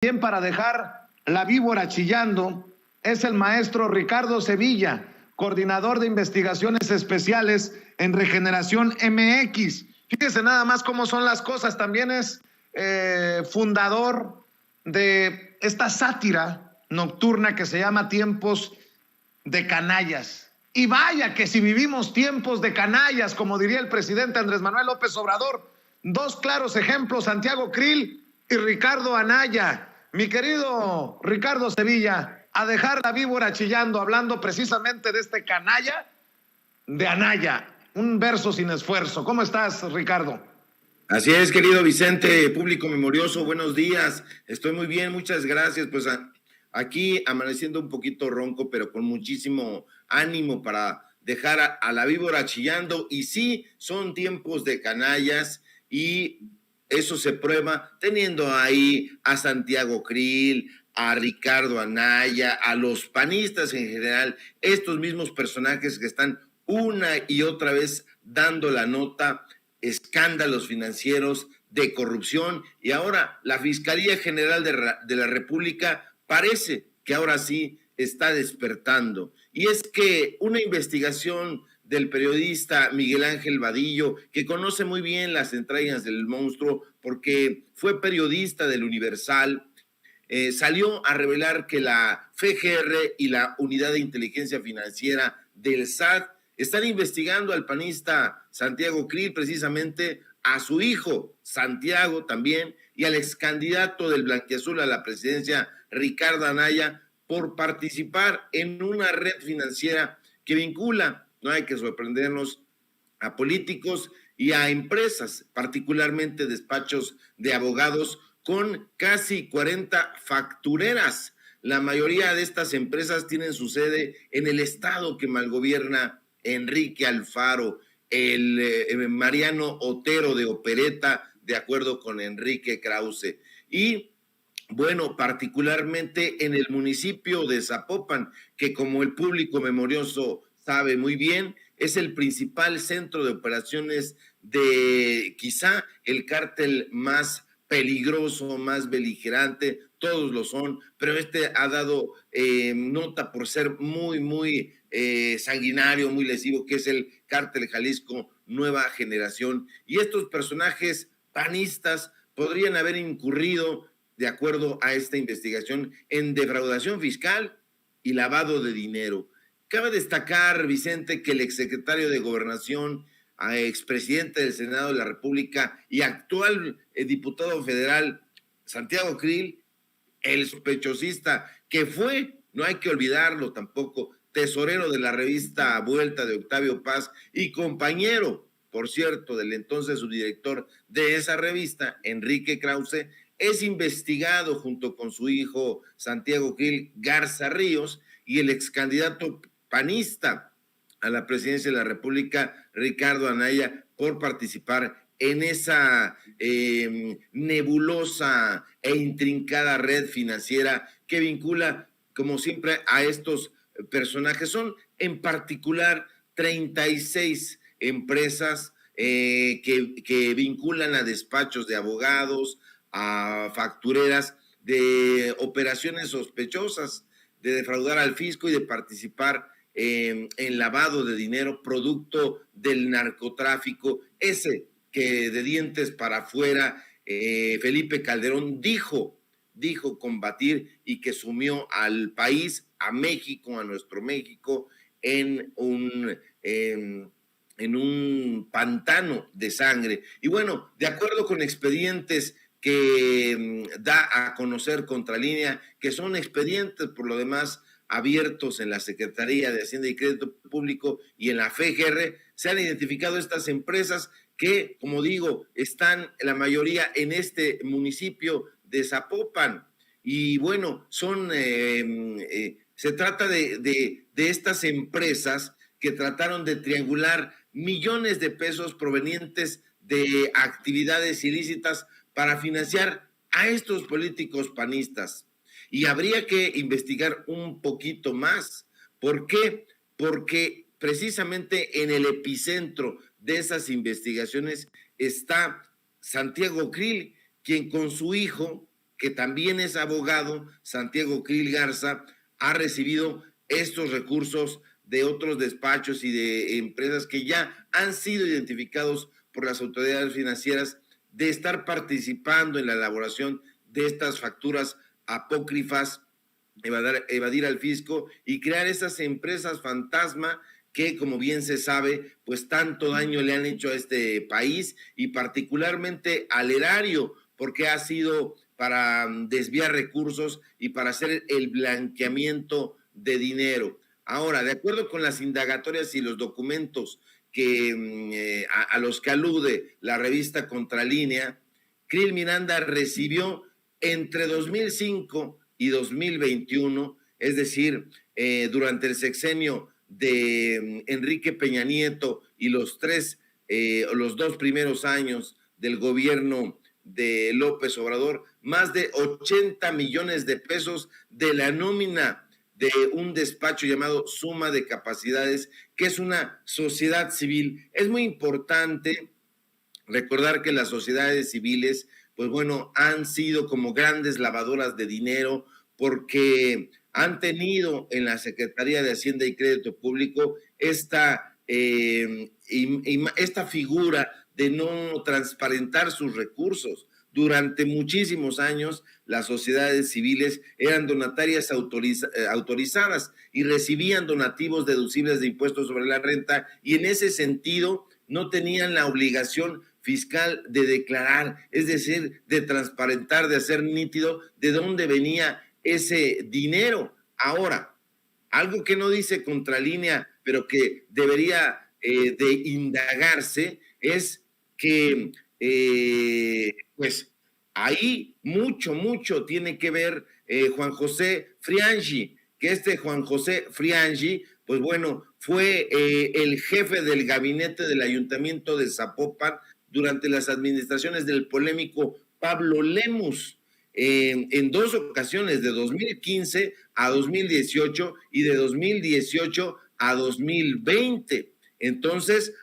quien para dejar la víbora chillando es el maestro Ricardo Sevilla, coordinador de investigaciones especiales en Regeneración MX. Fíjese nada más cómo son las cosas. También es fundador de esta sátira nocturna que se llama Tiempos de Canallas. Y vaya que si vivimos tiempos de canallas, como diría el presidente Andrés Manuel López Obrador, dos claros ejemplos, Santiago Krill y Ricardo Anaya. Mi querido Ricardo Sevilla, a dejar la víbora chillando, hablando precisamente de este canalla de Anaya, un verso sin esfuerzo. ¿Cómo estás, Ricardo? Así es, querido Vicente, público memorioso, buenos días. Estoy muy bien, muchas gracias. Pues aquí amaneciendo un poquito ronco, pero con muchísimo ánimo para dejar a la víbora chillando. Y sí, son tiempos de canallas y eso se prueba teniendo ahí a Santiago Krill, a Ricardo Anaya, a los panistas en general, estos mismos personajes que están una y otra vez dando la nota, escándalos financieros, de corrupción, y ahora la Fiscalía General de la República parece que ahora sí está despertando. Y es que una investigación del periodista Miguel Ángel Vadillo, que conoce muy bien las entrañas del monstruo porque fue periodista del Universal, salió a revelar que la FGR y la Unidad de Inteligencia Financiera del SAT están investigando al panista Santiago Krill, precisamente a su hijo Santiago también, y al ex candidato del blanquiazul a la presidencia, Ricardo Anaya, por participar en una red financiera que vincula, no hay que sorprendernos, a políticos y a empresas, particularmente despachos de abogados, con casi 40 factureras. La mayoría de estas empresas tienen su sede en el estado que malgobierna Enrique Alfaro, el Mariano Otero de Opereta, de acuerdo con Enrique Krause. Y bueno, particularmente en el municipio de Zapopan, que como el público memorioso sabe muy bien, es el principal centro de operaciones de quizá el cártel más peligroso, más beligerante, todos lo son, pero este ha dado nota por ser muy sanguinario, muy lesivo, que es el cártel Jalisco Nueva Generación. Y estos personajes panistas podrían haber incurrido, de acuerdo a esta investigación, en defraudación fiscal y lavado de dinero. Cabe destacar, Vicente, que el exsecretario de Gobernación, expresidente del Senado de la República y actual diputado federal, Santiago Krill, el sospechosista que fue, no hay que olvidarlo tampoco, tesorero de la revista Vuelta de Octavio Paz y compañero, por cierto, del entonces subdirector de esa revista, Enrique Krause, es investigado junto con su hijo Santiago Krill Garza Ríos y el ex candidato panista a la presidencia de la República, Ricardo Anaya, por participar en esa nebulosa e intrincada red financiera que vincula, como siempre, a estos personajes. Son en particular 36 empresas que vinculan a despachos de abogados, a factureras, de operaciones sospechosas, de defraudar al fisco y de participar en lavado de dinero producto del narcotráfico, ese que de dientes para afuera Felipe Calderón dijo combatir y que sumió al país, a México, a nuestro México, en un pantano de sangre. Y bueno, de acuerdo con expedientes que da a conocer Contralínea, que son expedientes por lo demás abiertos en la Secretaría de Hacienda y Crédito Público y en la FGR, se han identificado estas empresas que, como digo, están la mayoría en este municipio de Zapopan. Y bueno, se trata de estas empresas que trataron de triangular millones de pesos provenientes de actividades ilícitas para financiar a estos políticos panistas. Y habría que investigar un poquito más. ¿Por qué? Porque precisamente en el epicentro de esas investigaciones está Santiago Krill, quien con su hijo que también es abogado, Santiago Krill Garza, ha recibido estos recursos de otros despachos y de empresas que ya han sido identificados por las autoridades financieras de estar participando en la elaboración de estas facturas apócrifas, evadir al fisco y crear esas empresas fantasma que, como bien se sabe, pues tanto daño le han hecho a este país y particularmente al erario, porque ha sido para desviar recursos y para hacer el blanqueamiento de dinero. Ahora, de acuerdo con las indagatorias y los documentos que a los que alude la revista Contralínea, Krill Miranda recibió entre 2005 y 2021, es decir, durante el sexenio de Enrique Peña Nieto y los dos primeros años del gobierno de López Obrador, más de 80 millones de pesos de la nómina de un despacho llamado Suma de Capacidades, que es una sociedad civil. Es muy importante recordar que las sociedades civiles, pues bueno, han sido como grandes lavadoras de dinero porque han tenido en la Secretaría de Hacienda y Crédito Público esta figura de no transparentar sus recursos. Durante muchísimos años, las sociedades civiles eran donatarias autorizadas y recibían donativos deducibles de impuestos sobre la renta y en ese sentido no tenían la obligación fiscal de declarar, es decir, de transparentar, de hacer nítido de dónde venía ese dinero. Ahora, algo que no dice Contralínea, pero que debería de indagarse, es que pues ahí mucho tiene que ver Juan José Friangi, que Juan José Friangi, pues bueno, fue el jefe del gabinete del Ayuntamiento de Zapopan durante las administraciones del polémico Pablo Lemus, en dos ocasiones, de 2015 a 2018 y de 2018 a 2020. Entonces,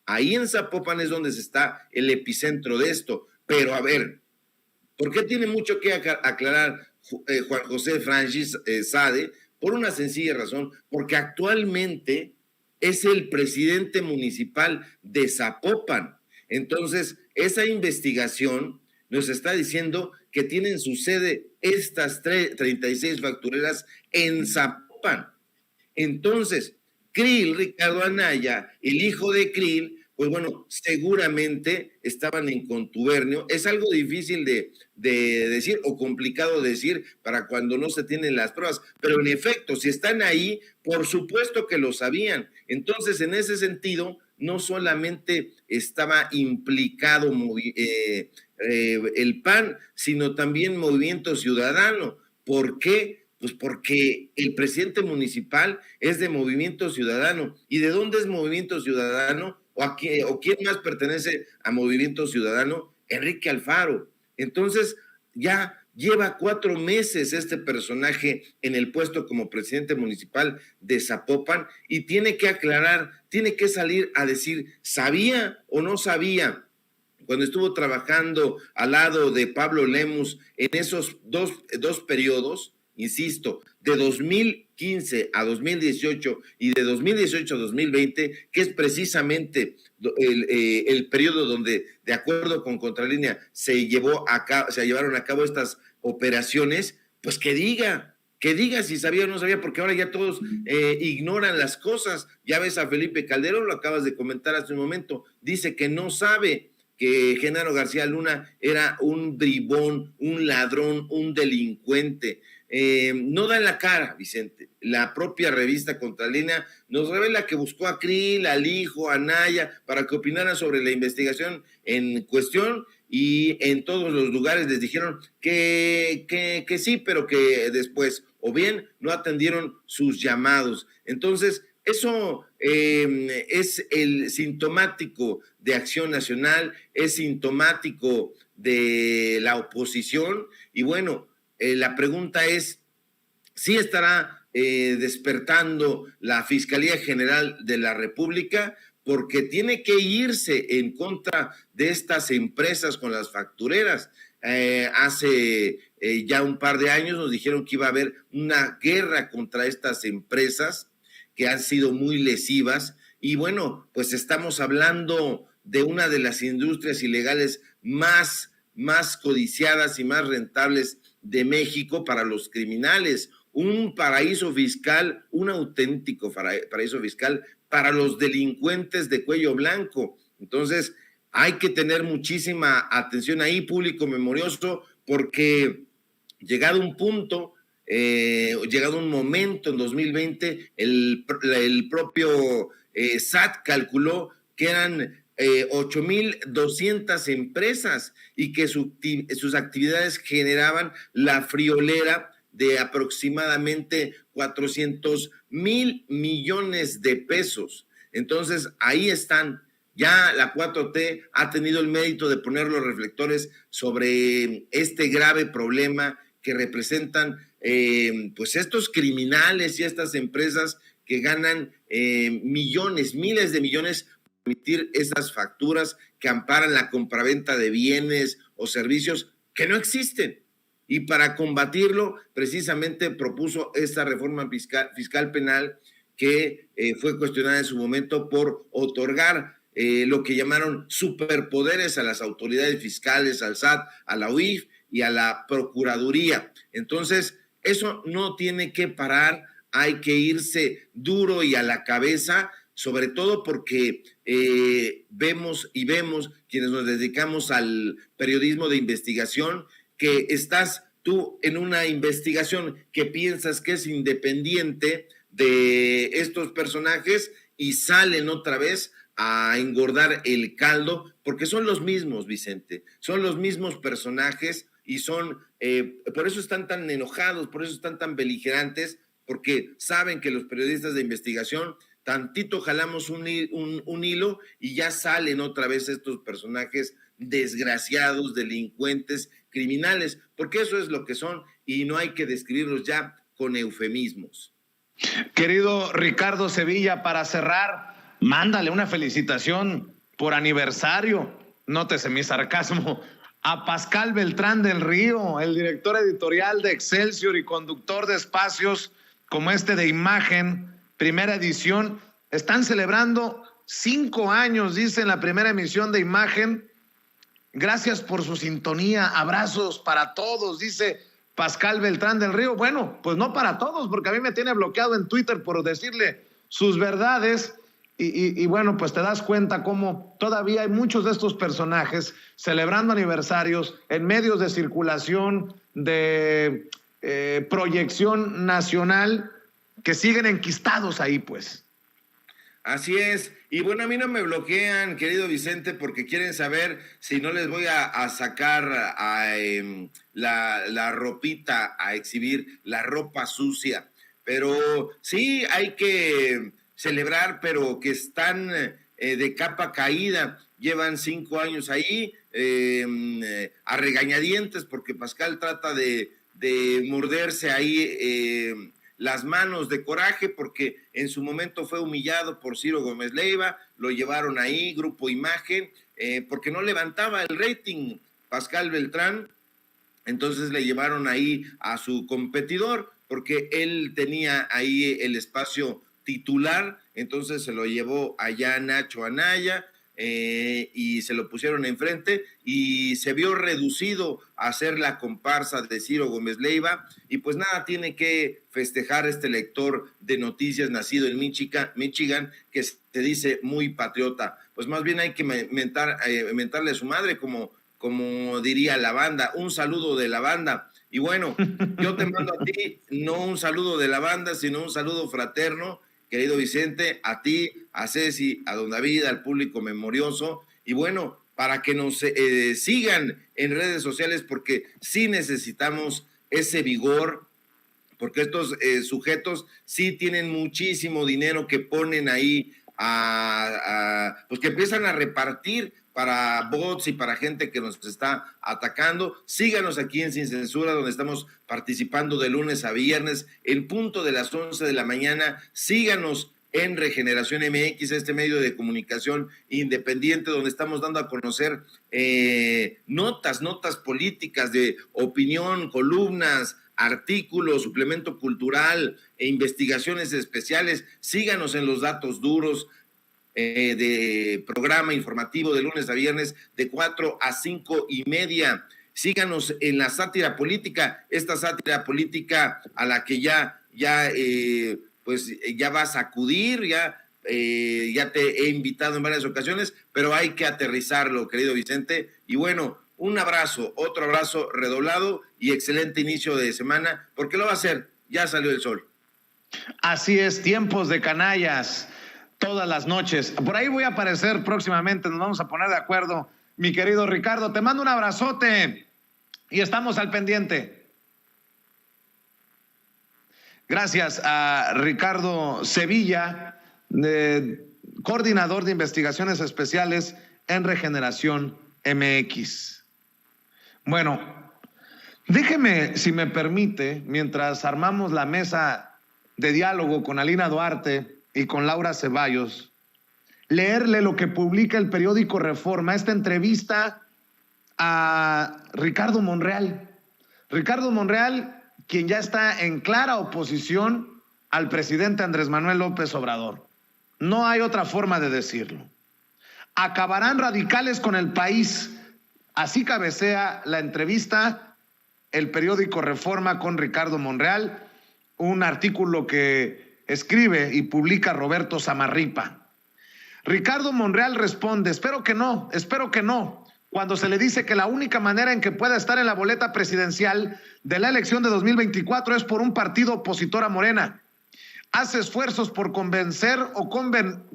ahí en Zapopan es donde se está el epicentro de esto. Pero a ver, ¿por qué tiene mucho que aclarar Juan José Friangi Sade? Por una sencilla razón, porque actualmente es el presidente municipal de Zapopan. Entonces, esa investigación nos está diciendo que tienen su sede estas 36 factureras en Zapopan. Entonces, Krill, Ricardo Anaya, el hijo de Krill, pues bueno, seguramente estaban en contubernio. Es algo difícil de decir o complicado de decir para cuando no se tienen las pruebas, pero en efecto, si están ahí, por supuesto que lo sabían. Entonces, en ese sentido, no solamente estaba implicado el PAN, sino también Movimiento Ciudadano. ¿Por qué? Pues porque el presidente municipal es de Movimiento Ciudadano. ¿Y de dónde es Movimiento Ciudadano? ¿O quién más pertenece a Movimiento Ciudadano? Enrique Alfaro. Entonces, ya lleva 4 meses este personaje en el puesto como presidente municipal de Zapopan y tiene que aclarar, tiene que salir a decir, ¿sabía o no sabía? Cuando estuvo trabajando al lado de Pablo Lemus en esos dos periodos, insisto, de 2015 a 2018 y de 2018 a 2020, que es precisamente el periodo donde, de acuerdo con Contralínea, se llevaron a cabo estas operaciones, pues que diga si sabía o no sabía, porque ahora ya todos ignoran las cosas. Ya ves a Felipe Calderón, lo acabas de comentar hace un momento, dice que no sabe que Genaro García Luna era un bribón, un ladrón, un delincuente. No da en la cara, Vicente. La propia revista Contralínea nos revela que buscó a Krill, al hijo, a Anaya, para que opinaran sobre la investigación en cuestión y en todos los lugares les dijeron que sí, pero que después o bien no atendieron sus llamados. Entonces, eso es el sintomático de Acción Nacional, es sintomático de la oposición y bueno, la pregunta es, ¿sí estará despertando la Fiscalía General de la República? Porque tiene que irse en contra de estas empresas con las factureras. Hace ya un par de años, nos dijeron que iba a haber una guerra contra estas empresas que han sido muy lesivas. Y bueno, pues estamos hablando de una de las industrias ilegales más codiciadas y más rentables de México para los criminales. Un paraíso fiscal, un auténtico paraíso fiscal para los delincuentes de cuello blanco. Entonces, hay que tener muchísima atención ahí, público memorioso, porque llegado un punto, llegado un momento en 2020, el propio SAT calculó que eran 8,200 empresas y que sus actividades generaban la friolera de aproximadamente 400,000 millones de pesos. Entonces, ahí están. Ya la 4T ha tenido el mérito de poner los reflectores sobre este grave problema que representan pues estos criminales y estas empresas que ganan millones, miles de millones por emitir esas facturas que amparan la compraventa de bienes o servicios que no existen. Y para combatirlo, precisamente propuso esta reforma fiscal penal que fue cuestionada en su momento por otorgar lo que llamaron superpoderes a las autoridades fiscales, al SAT, a la UIF y a la Procuraduría. Entonces, eso no tiene que parar, hay que irse duro y a la cabeza, sobre todo porque vemos quienes nos dedicamos al periodismo de investigación, que estás tú en una investigación que piensas que es independiente de estos personajes y salen otra vez a engordar el caldo, porque son los mismos, Vicente, son los mismos personajes y son, por eso están tan enojados, por eso están tan beligerantes, porque saben que los periodistas de investigación tantito jalamos un hilo y ya salen otra vez estos personajes desgraciados, delincuentes, criminales, porque eso es lo que son y no hay que describirlos ya con eufemismos. Querido Ricardo Sevilla, para cerrar, mándale una felicitación por aniversario, nótese mi sarcasmo, a Pascal Beltrán del Río, el director editorial de Excelsior y conductor de espacios como este de Imagen, primera edición. Están celebrando 5 años, dice, en la primera emisión de Imagen. Gracias por su sintonía, abrazos para todos, dice Pascal Beltrán del Río. Bueno, pues no para todos, porque a mí me tiene bloqueado en Twitter por decirle sus verdades. Y bueno, pues te das cuenta cómo todavía hay muchos de estos personajes celebrando aniversarios en medios de circulación, de proyección nacional, que siguen enquistados ahí, pues. Así es. Y bueno, a mí no me bloquean, querido Vicente, porque quieren saber si no les voy a sacar la ropita, a exhibir la ropa sucia. Pero sí, hay que celebrar, pero que están de capa caída. Llevan 5 años ahí, a regañadientes, porque Pascal trata de morderse ahí las manos de coraje, porque en su momento fue humillado por Ciro Gómez Leiva, lo llevaron ahí, Grupo Imagen, porque no levantaba el rating Pascal Beltrán, entonces le llevaron ahí a su competidor, porque él tenía ahí el espacio titular, entonces se lo llevó allá Nacho Anaya, y se lo pusieron enfrente y se vio reducido a ser la comparsa de Ciro Gómez Leiva, y pues nada, tiene que festejar este lector de noticias nacido en Michigan, que se dice muy patriota. Pues más bien hay que mentarle a su madre, como diría la banda, un saludo de la banda. Y bueno, yo te mando a ti no un saludo de la banda, sino un saludo fraterno, querido Vicente, a ti, a Ceci, a don David, al público memorioso, y bueno, para que nos sigan en redes sociales, porque sí necesitamos ese vigor, porque estos sujetos sí tienen muchísimo dinero que ponen ahí, pues que empiezan a repartir para bots y para gente que nos está atacando. Síganos aquí en Sin Censura, donde estamos participando de lunes a viernes, en punto de las 11 de la mañana. Síganos en Regeneración MX, este medio de comunicación independiente donde estamos dando a conocer notas políticas de opinión, columnas, artículos, suplemento cultural e investigaciones especiales. Síganos en los datos duros de programa informativo de lunes a viernes de 4 a 5:30. Síganos en la sátira política, esta sátira política a la que ya vas a acudir, ya te he invitado en varias ocasiones, pero hay que aterrizarlo, querido Vicente. Y bueno, un abrazo, otro abrazo redoblado y excelente inicio de semana, porque lo va a hacer, ya salió el sol. Así es, tiempos de canallas, todas las noches. Por ahí voy a aparecer próximamente, nos vamos a poner de acuerdo, mi querido Ricardo. Te mando un abrazote y estamos al pendiente. Gracias a Ricardo Sevilla, coordinador de investigaciones especiales en Regeneración MX. Bueno, déjeme, si me permite, mientras armamos la mesa de diálogo con Alina Duarte y con Laura Ceballos, leerle lo que publica el periódico Reforma, esta entrevista a Ricardo Monreal. Ricardo Monreal, quien ya está en clara oposición al presidente Andrés Manuel López Obrador. No hay otra forma de decirlo. Acabarán radicales con el país. Así cabecea la entrevista el periódico Reforma con Ricardo Monreal, un artículo que escribe y publica Roberto Samarripa. Ricardo Monreal responde: espero que no, cuando se le dice que la única manera en que pueda estar en la boleta presidencial de la elección de 2024 es por un partido opositor a Morena. Hace esfuerzos por convencer o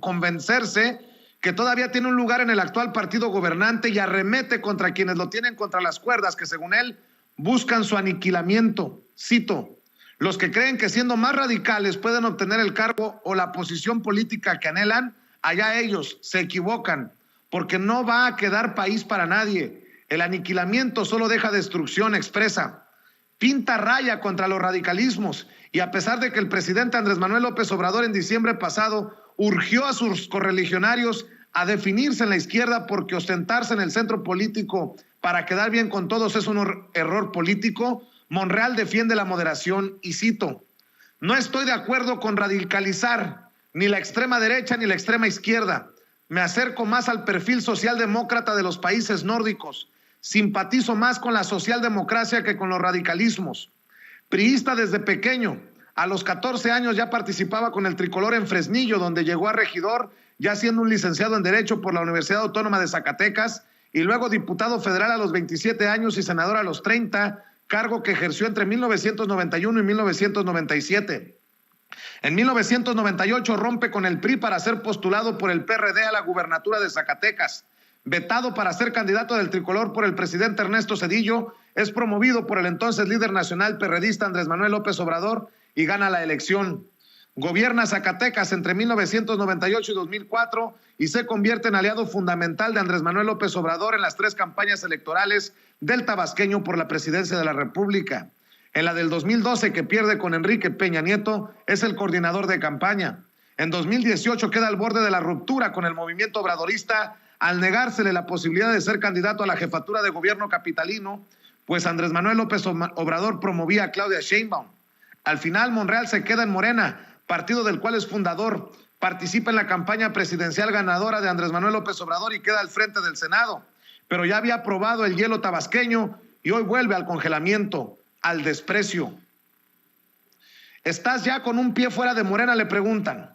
convencerse que todavía tiene un lugar en el actual partido gobernante y arremete contra quienes lo tienen contra las cuerdas, que según él buscan su aniquilamiento. Cito: los que creen que siendo más radicales pueden obtener el cargo o la posición política que anhelan, allá ellos, se equivocan, porque no va a quedar país para nadie. El aniquilamiento solo deja destrucción, expresa. Pinta raya contra los radicalismos, y a pesar de que el presidente Andrés Manuel López Obrador en diciembre pasado urgió a sus correligionarios a definirse en la izquierda porque ostentarse en el centro político para quedar bien con todos es un error político, Monreal defiende la moderación y cito: no estoy de acuerdo con radicalizar ni la extrema derecha ni la extrema izquierda. Me acerco más al perfil socialdemócrata de los países nórdicos. Simpatizo más con la socialdemocracia que con los radicalismos. Priista desde pequeño. A los 14 años ya participaba con el tricolor en Fresnillo, donde llegó a regidor, ya siendo un licenciado en Derecho por la Universidad Autónoma de Zacatecas, y luego diputado federal a los 27 años y senador a los 30, cargo que ejerció entre 1991 y 1997. En 1998 rompe con el PRI para ser postulado por el PRD a la gubernatura de Zacatecas. Vetado para ser candidato del tricolor por el presidente Ernesto Zedillo, es promovido por el entonces líder nacional perredista Andrés Manuel López Obrador y gana la elección. Gobierna Zacatecas entre 1998 y 2004 y se convierte en aliado fundamental de Andrés Manuel López Obrador en las 3 campañas electorales del tabasqueño por la presidencia de la República. En la del 2012, que pierde con Enrique Peña Nieto, es el coordinador de campaña. En 2018 queda al borde de la ruptura con el movimiento obradorista al negársele la posibilidad de ser candidato a la jefatura de gobierno capitalino, pues Andrés Manuel López Obrador promovía a Claudia Sheinbaum. Al final, Monreal se queda en Morena, partido del cual es fundador, participa en la campaña presidencial ganadora de Andrés Manuel López Obrador y queda al frente del Senado, pero ya había aprobado el hielo tabasqueño y hoy vuelve al congelamiento, al desprecio. ¿Estás ya con un pie fuera de Morena?, le preguntan.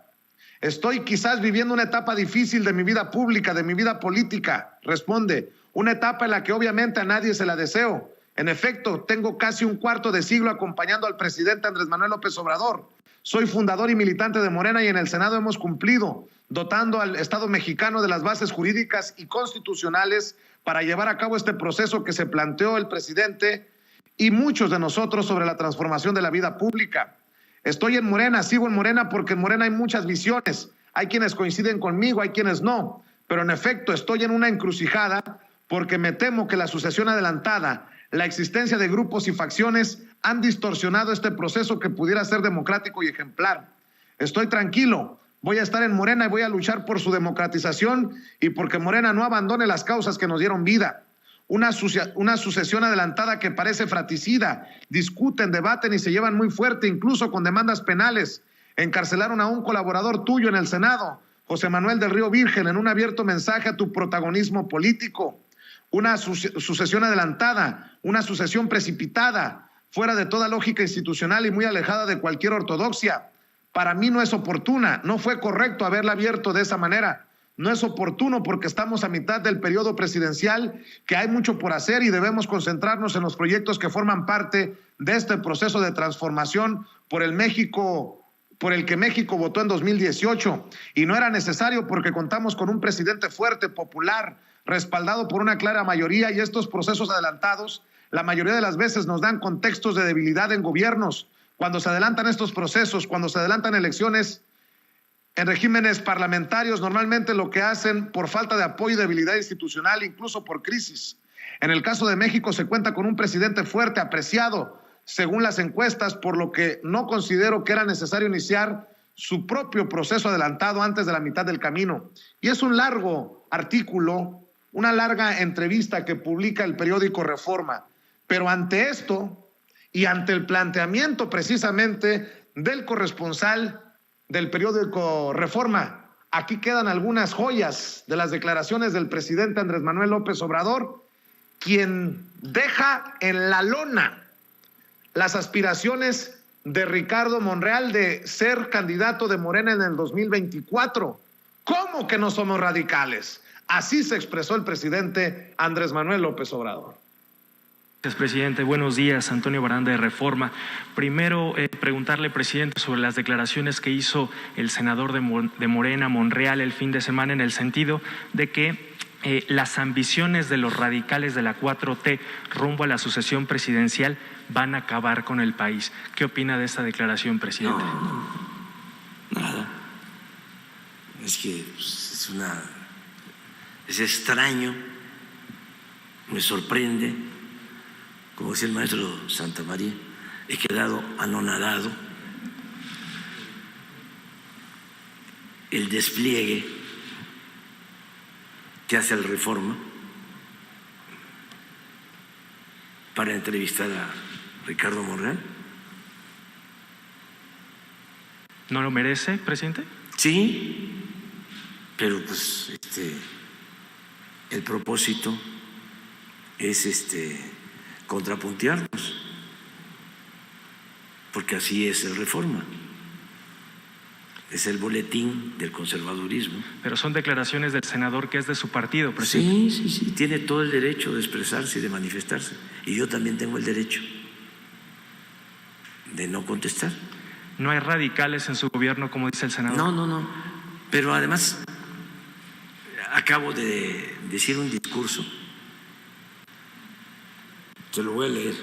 Estoy quizás viviendo una etapa difícil de mi vida pública, de mi vida política, responde, una etapa en la que obviamente a nadie se la deseo. En efecto, tengo casi un cuarto de siglo acompañando al presidente Andrés Manuel López Obrador. Soy fundador y militante de Morena y en el Senado hemos cumplido, dotando al Estado mexicano de las bases jurídicas y constitucionales para llevar a cabo este proceso que se planteó el presidente y muchos de nosotros sobre la transformación de la vida pública. Estoy en Morena, sigo en Morena porque en Morena hay muchas visiones. Hay quienes coinciden conmigo, hay quienes no. Pero en efecto estoy en una encrucijada porque me temo que la sucesión adelantada, la existencia de grupos y facciones han distorsionado este proceso que pudiera ser democrático y ejemplar. Estoy tranquilo Voy a estar en Morena y voy a luchar por su democratización y porque Morena no abandone las causas que nos dieron vida. Una sucesión adelantada que parece fratricida, discuten, debaten y se llevan muy fuerte, incluso con demandas penales. Encarcelaron a un colaborador tuyo en el Senado, José Manuel del Río Virgen, en un abierto mensaje a tu protagonismo político. Una sucesión adelantada, una sucesión precipitada, fuera de toda lógica institucional y muy alejada de cualquier ortodoxia. Para mí no es oportuna, no fue correcto haberla abierto de esa manera. No es oportuno porque estamos a mitad del periodo presidencial, que hay mucho por hacer y debemos concentrarnos en los proyectos que forman parte de este proceso de transformación por el que México votó en 2018. Y no era necesario porque contamos con un presidente fuerte, popular, respaldado por una clara mayoría, y estos procesos adelantados, la mayoría de las veces nos dan contextos de debilidad en gobiernos. Cuando se adelantan estos procesos, cuando se adelantan elecciones en regímenes parlamentarios, normalmente lo que hacen por falta de apoyo y debilidad institucional, incluso por crisis. En el caso de México se cuenta con un presidente fuerte, apreciado, según las encuestas, por lo que no considero que era necesario iniciar su propio proceso adelantado antes de la mitad del camino. Y es un largo artículo, una larga entrevista que publica el periódico Reforma. Pero ante esto y ante el planteamiento precisamente del corresponsal del periódico Reforma, aquí quedan algunas joyas de las declaraciones del presidente Andrés Manuel López Obrador, quien deja en la lona las aspiraciones de Ricardo Monreal de ser candidato de Morena en el 2024. ¿Cómo que no somos radicales? Así se expresó el presidente Andrés Manuel López Obrador. Gracias, presidente. Buenos días, Antonio Baranda de Reforma. Primero, preguntarle, presidente, sobre las declaraciones que hizo el senador de Morena, Monreal, el fin de semana, en el sentido de que las ambiciones de los radicales de la 4T rumbo a la sucesión presidencial van a acabar con el país. ¿Qué opina de esta declaración, presidente? No, nada. Es que es extraño, me sorprende. Como decía el maestro Santa María, he quedado anonadado. El despliegue que hace el Reforma para entrevistar a Ricardo Monreal. ¿No lo merece, presidente? Sí, pero pues el propósito es contrapuntearnos, porque así es el Reforma, es el boletín del conservadurismo. Pero son declaraciones del senador que es de su partido, presidente. Sí, tiene todo el derecho de expresarse y de manifestarse, y yo también tengo el derecho de no contestar. ¿No hay radicales en su gobierno, como dice el senador? No, pero además acabo de decir un discurso. Te lo voy a leer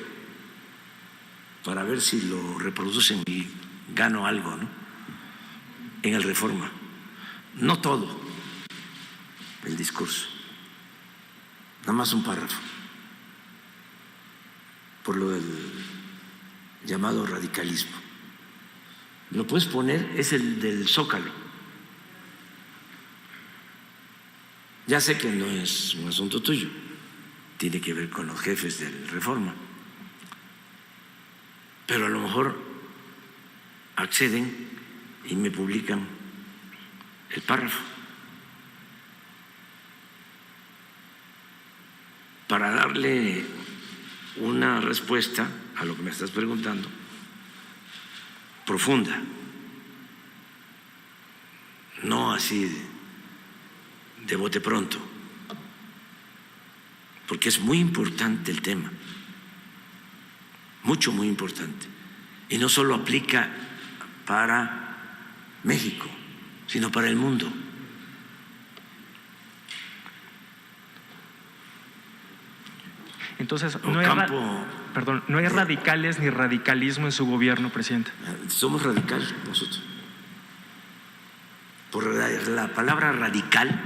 para ver si lo reproducen y gano algo, ¿no? En el Reforma. No todo el discurso, nada más un párrafo, por lo del llamado radicalismo. Lo puedes poner, es el del Zócalo. Ya sé que no es un asunto tuyo, tiene que ver con los jefes del Reforma, pero a lo mejor acceden y me publican el párrafo para darle una respuesta a lo que me estás preguntando, profunda, no así de bote pronto, porque es muy importante el tema, muy importante, y no solo aplica para México, sino para el mundo. Entonces, no hay radicales ni radicalismo en su gobierno, presidente. Somos radicales nosotros. Por la palabra radical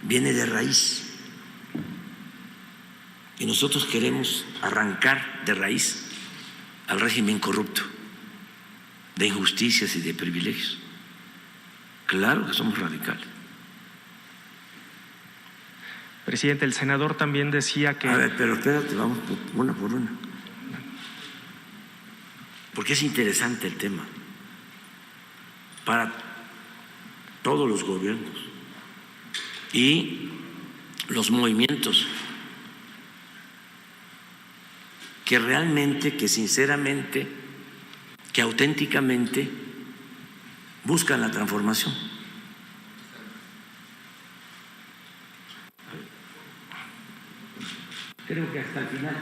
viene de raíz. Y nosotros queremos arrancar de raíz al régimen corrupto, de injusticias y de privilegios. Claro que somos radicales. Presidente, el senador también decía que... A ver, pero espérate, vamos una por una. Porque es interesante el tema para todos los gobiernos y los movimientos que realmente, que sinceramente, que auténticamente buscan la transformación. Creo que hasta el final.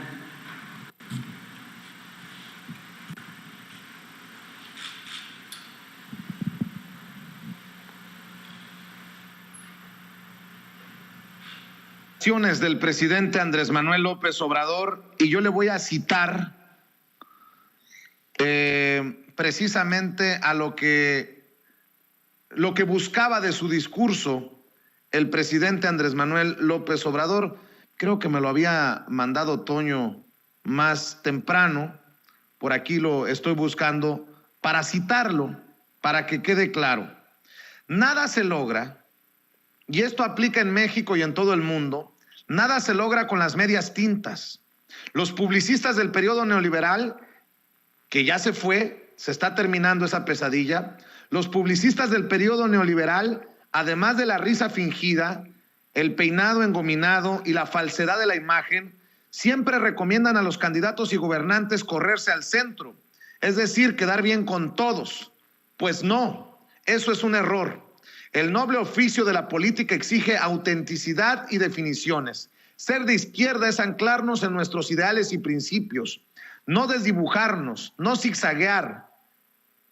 Del presidente Andrés Manuel López Obrador, y yo le voy a citar precisamente a lo que buscaba de su discurso el presidente Andrés Manuel López Obrador. Creo que me lo había mandado Toño más temprano, por aquí lo estoy buscando para citarlo, para que quede claro. Nada se logra, y esto aplica en México y en todo el mundo, nada se logra con las medias tintas. Los publicistas del periodo neoliberal, que ya se fue, se está terminando esa pesadilla, los publicistas del periodo neoliberal, además de la risa fingida, el peinado engominado y la falsedad de la imagen, siempre recomiendan a los candidatos y gobernantes correrse al centro, es decir, quedar bien con todos. Pues no, eso es un error. El noble oficio de la política exige autenticidad y definiciones. Ser de izquierda es anclarnos en nuestros ideales y principios, no desdibujarnos, no zigzaguear.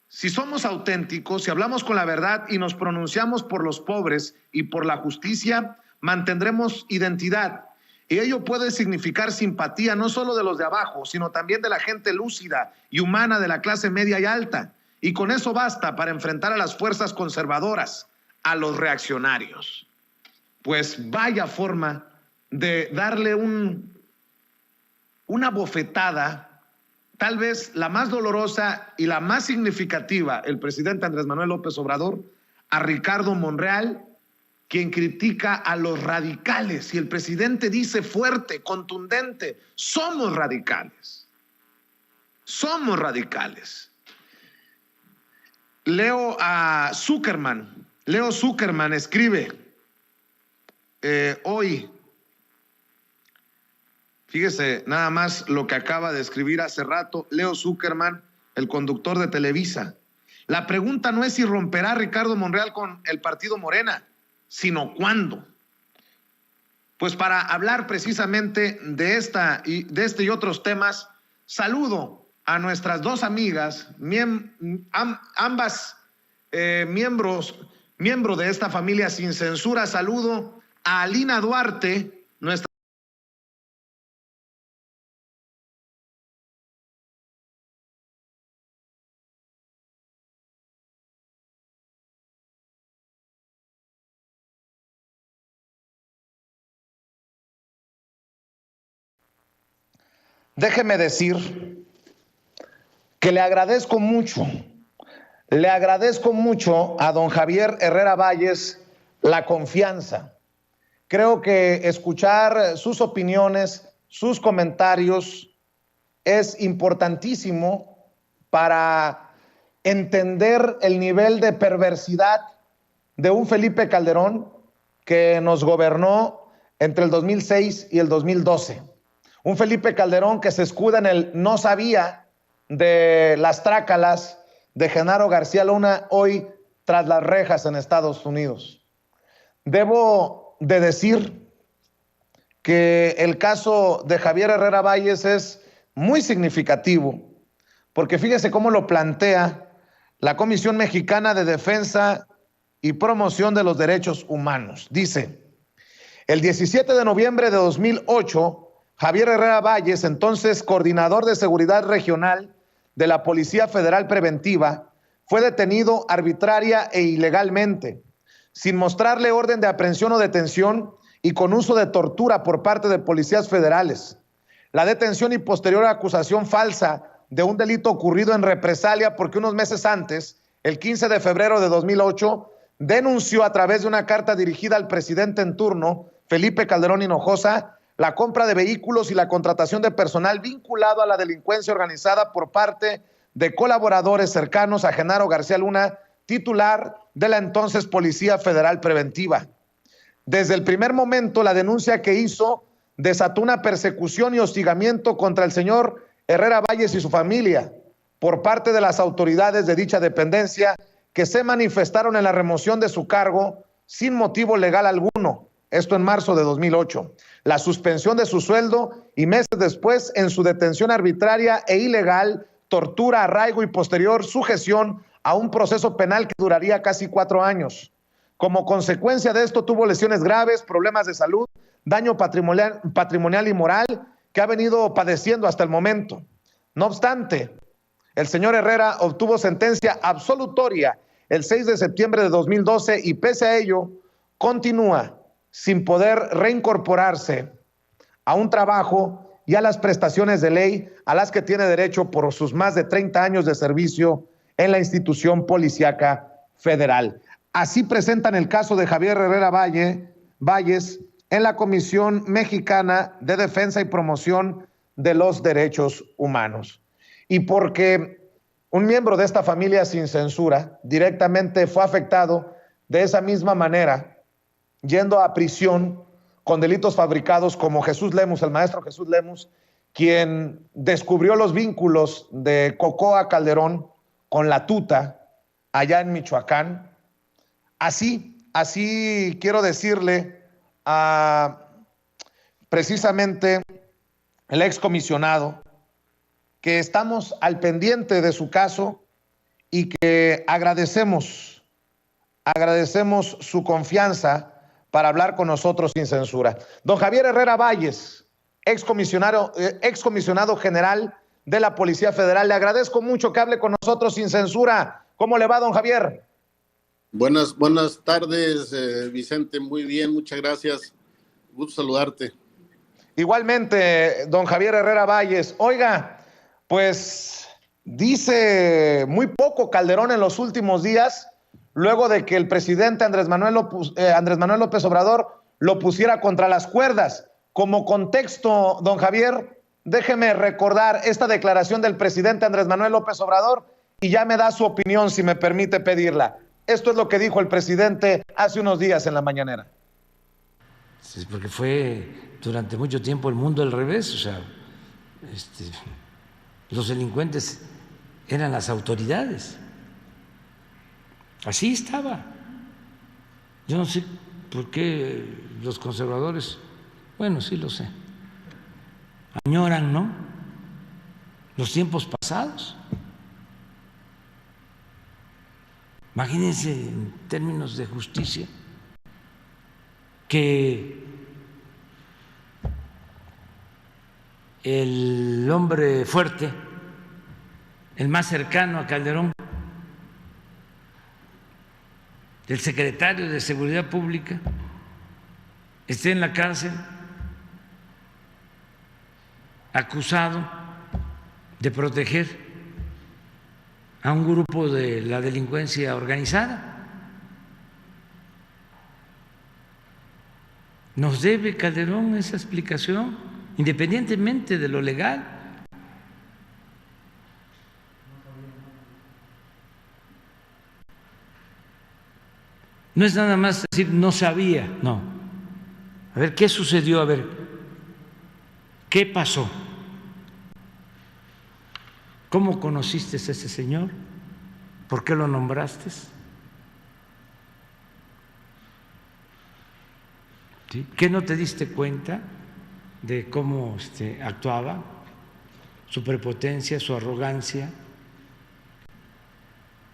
Si somos auténticos, si hablamos con la verdad y nos pronunciamos por los pobres y por la justicia, mantendremos identidad. Y ello puede significar simpatía no solo de los de abajo, sino también de la gente lúcida y humana de la clase media y alta. Y con eso basta para enfrentar a las fuerzas conservadoras, a los reaccionarios. Pues vaya forma de darle una bofetada, tal vez la más dolorosa y la más significativa, el presidente Andrés Manuel López Obrador, a Ricardo Monreal, quien critica a los radicales. Y el presidente dice fuerte, contundente, somos radicales. Somos radicales. Leo a Zuckerman. Leo Zuckerman escribe hoy, fíjese nada más lo que acaba de escribir hace rato Leo Zuckerman, el conductor de Televisa. La pregunta no es si romperá Ricardo Monreal con el partido Morena, sino cuándo. Pues para hablar precisamente de este y otros temas, saludo a nuestras dos amigas, ambas miembro de esta familia sin censura. Saludo a Alina Duarte, nuestra... Déjeme decir que le agradezco mucho a don Javier Herrera Valles la confianza. Creo que escuchar sus opiniones, sus comentarios es importantísimo para entender el nivel de perversidad de un Felipe Calderón que nos gobernó entre el 2006 y el 2012. Un Felipe Calderón que se escuda en el no sabía de las trácalas de Genaro García Luna, hoy tras las rejas en Estados Unidos. Debo de decir que el caso de Javier Herrera Valles es muy significativo, porque fíjese cómo lo plantea la Comisión Mexicana de Defensa y Promoción de los Derechos Humanos. Dice, el 17 de noviembre de 2008, Javier Herrera Valles, entonces coordinador de seguridad regional de la Policía Federal Preventiva, fue detenido arbitraria e ilegalmente, sin mostrarle orden de aprehensión o detención y con uso de tortura por parte de policías federales. La detención y posterior acusación falsa de un delito ocurrido en represalia porque unos meses antes, el 15 de febrero de 2008, denunció a través de una carta dirigida al presidente en turno, Felipe Calderón Hinojosa, la compra de vehículos y la contratación de personal vinculado a la delincuencia organizada por parte de colaboradores cercanos a Genaro García Luna, titular de la entonces Policía Federal Preventiva. Desde el primer momento, la denuncia que hizo desató una persecución y hostigamiento contra el señor Herrera Valles y su familia por parte de las autoridades de dicha dependencia, que se manifestaron en la remoción de su cargo sin motivo legal alguno, esto en marzo de 2008, la suspensión de su sueldo y meses después en su detención arbitraria e ilegal, tortura, arraigo y posterior sujeción a un proceso penal que duraría casi 4 años. Como consecuencia de esto tuvo lesiones graves, problemas de salud, daño patrimonial y moral que ha venido padeciendo hasta el momento. No obstante, el señor Herrera obtuvo sentencia absolutoria el 6 de septiembre de 2012 y pese a ello continúa sin poder reincorporarse a un trabajo y a las prestaciones de ley a las que tiene derecho por sus más de 30 años de servicio en la institución policíaca federal. Así presentan el caso de Javier Herrera Valles en la Comisión Mexicana de Defensa y Promoción de los Derechos Humanos. Y porque un miembro de esta familia sin censura directamente fue afectado de esa misma manera, yendo a prisión con delitos fabricados, como Jesús Lemus, el maestro Jesús Lemus, quien descubrió los vínculos de Cocoa Calderón con la Tuta allá en Michoacán. Así quiero decirle a precisamente el excomisionado que estamos al pendiente de su caso y que agradecemos su confianza para hablar con nosotros sin censura. Don Javier Herrera Valles, excomisionado general de la Policía Federal, le agradezco mucho que hable con nosotros sin censura. ¿Cómo le va, don Javier? Buenas tardes, Vicente. Muy bien, muchas gracias. Gusto saludarte. Igualmente, don Javier Herrera Valles. Oiga, pues dice muy poco Calderón en los últimos días, luego de que el presidente Andrés Manuel López Obrador lo pusiera contra las cuerdas. Como contexto, don Javier, déjeme recordar esta declaración del presidente Andrés Manuel López Obrador y ya me da su opinión, si me permite pedirla. Esto es lo que dijo el presidente hace unos días en la mañanera. Sí, porque fue durante mucho tiempo el mundo al revés, o sea, los delincuentes eran las autoridades. Así estaba. Yo no sé por qué los conservadores, bueno, sí lo sé, añoran, ¿no?, los tiempos pasados. Imagínense en términos de justicia que el hombre fuerte, el más cercano a Calderón, el secretario de Seguridad Pública, esté en la cárcel acusado de proteger a un grupo de la delincuencia organizada. Nos debe Calderón esa explicación, independientemente de lo legal. No es nada más decir no sabía, no. A ver, ¿qué sucedió? A ver, ¿qué pasó? ¿Cómo conociste a ese señor? ¿Por qué lo nombraste? ¿Sí? ¿Qué no te diste cuenta de cómo actuaba? Su prepotencia, su arrogancia.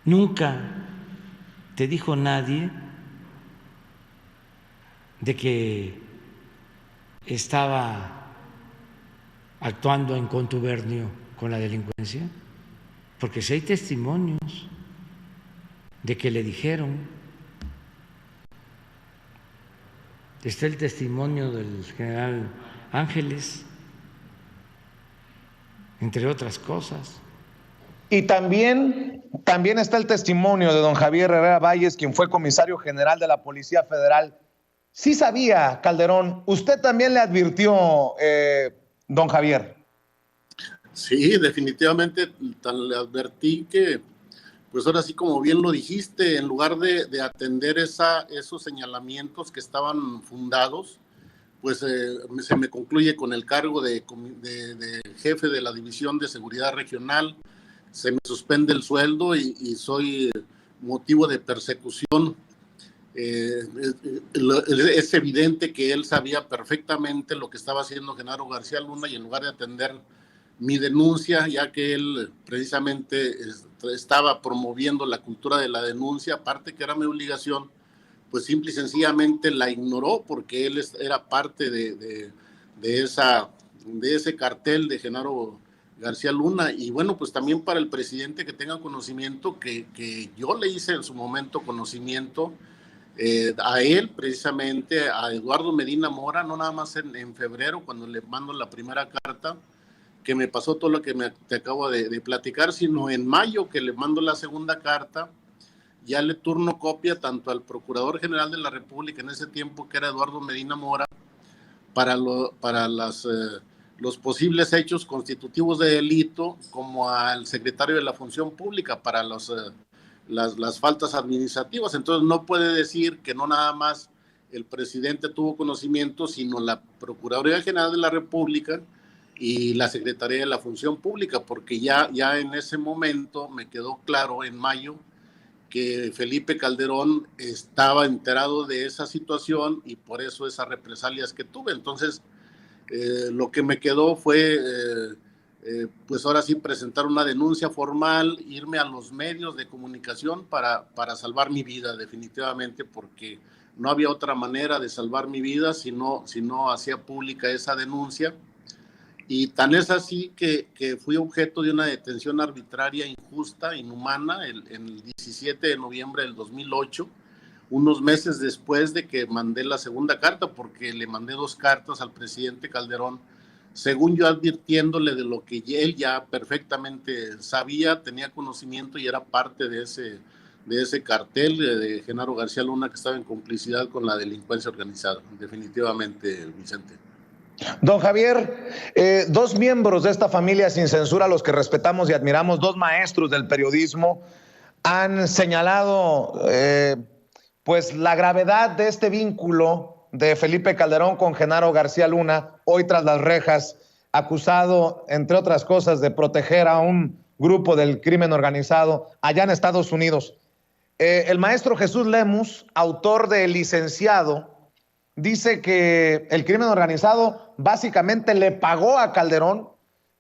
Nunca te dijo nadie de que estaba actuando en contubernio con la delincuencia, porque si hay testimonios de que le dijeron, está el testimonio del general Ángeles, entre otras cosas. Y también está el testimonio de don Javier Herrera Valles, quien fue comisario general de la Policía Federal. Sí sabía, Calderón, usted también le advirtió, don Javier. Sí, definitivamente le advertí que, pues ahora sí, como bien lo dijiste, en lugar de atender esos señalamientos que estaban fundados, pues se me concluye con el cargo de jefe de la División de Seguridad Regional, se me suspende el sueldo y soy motivo de persecución. Es evidente que él sabía perfectamente lo que estaba haciendo Genaro García Luna, y en lugar de atender mi denuncia, ya que él precisamente estaba promoviendo la cultura de la denuncia, aparte que era mi obligación, pues simple y sencillamente la ignoró, porque él era parte de ese cartel de Genaro García Luna. Y bueno, pues también para el presidente que tenga conocimiento que yo le hice en su momento conocimiento a él, precisamente a Eduardo Medina Mora, no nada más en febrero, cuando le mando la primera carta, que me pasó todo lo que te acabo de platicar, sino en mayo, que le mando la segunda carta, ya le turno copia tanto al Procurador General de la República en ese tiempo, que era Eduardo Medina Mora, para los posibles hechos constitutivos de delito, como al secretario de la Función Pública para las faltas administrativas. Entonces no puede decir que no nada más el presidente tuvo conocimiento, sino la Procuraduría General de la República y la Secretaría de la Función Pública, porque ya en ese momento me quedó claro en mayo que Felipe Calderón estaba enterado de esa situación, y por eso esas represalias que tuve. Entonces lo que me quedó fue pues ahora sí presentar una denuncia formal, irme a los medios de comunicación para salvar mi vida, definitivamente, porque no había otra manera de salvar mi vida si no hacía pública esa denuncia. Y tan es así que fui objeto de una detención arbitraria, injusta, inhumana, el 17 de noviembre del 2008, unos meses después de que mandé la segunda carta, porque le mandé 2 cartas al presidente Calderón, según yo advirtiéndole de lo que él ya perfectamente sabía, tenía conocimiento y era parte de ese cartel de Genaro García Luna, que estaba en complicidad con la delincuencia organizada. Definitivamente, Vicente. Don Javier, 2 miembros de esta familia sin censura, a los que respetamos y admiramos, 2 maestros del periodismo, han señalado pues la gravedad de este vínculo de Felipe Calderón con Genaro García Luna, hoy tras las rejas, acusado, entre otras cosas, de proteger a un grupo del crimen organizado allá en Estados Unidos. El maestro Jesús Lemus, autor de Licenciado, dice que el crimen organizado básicamente le pagó a Calderón,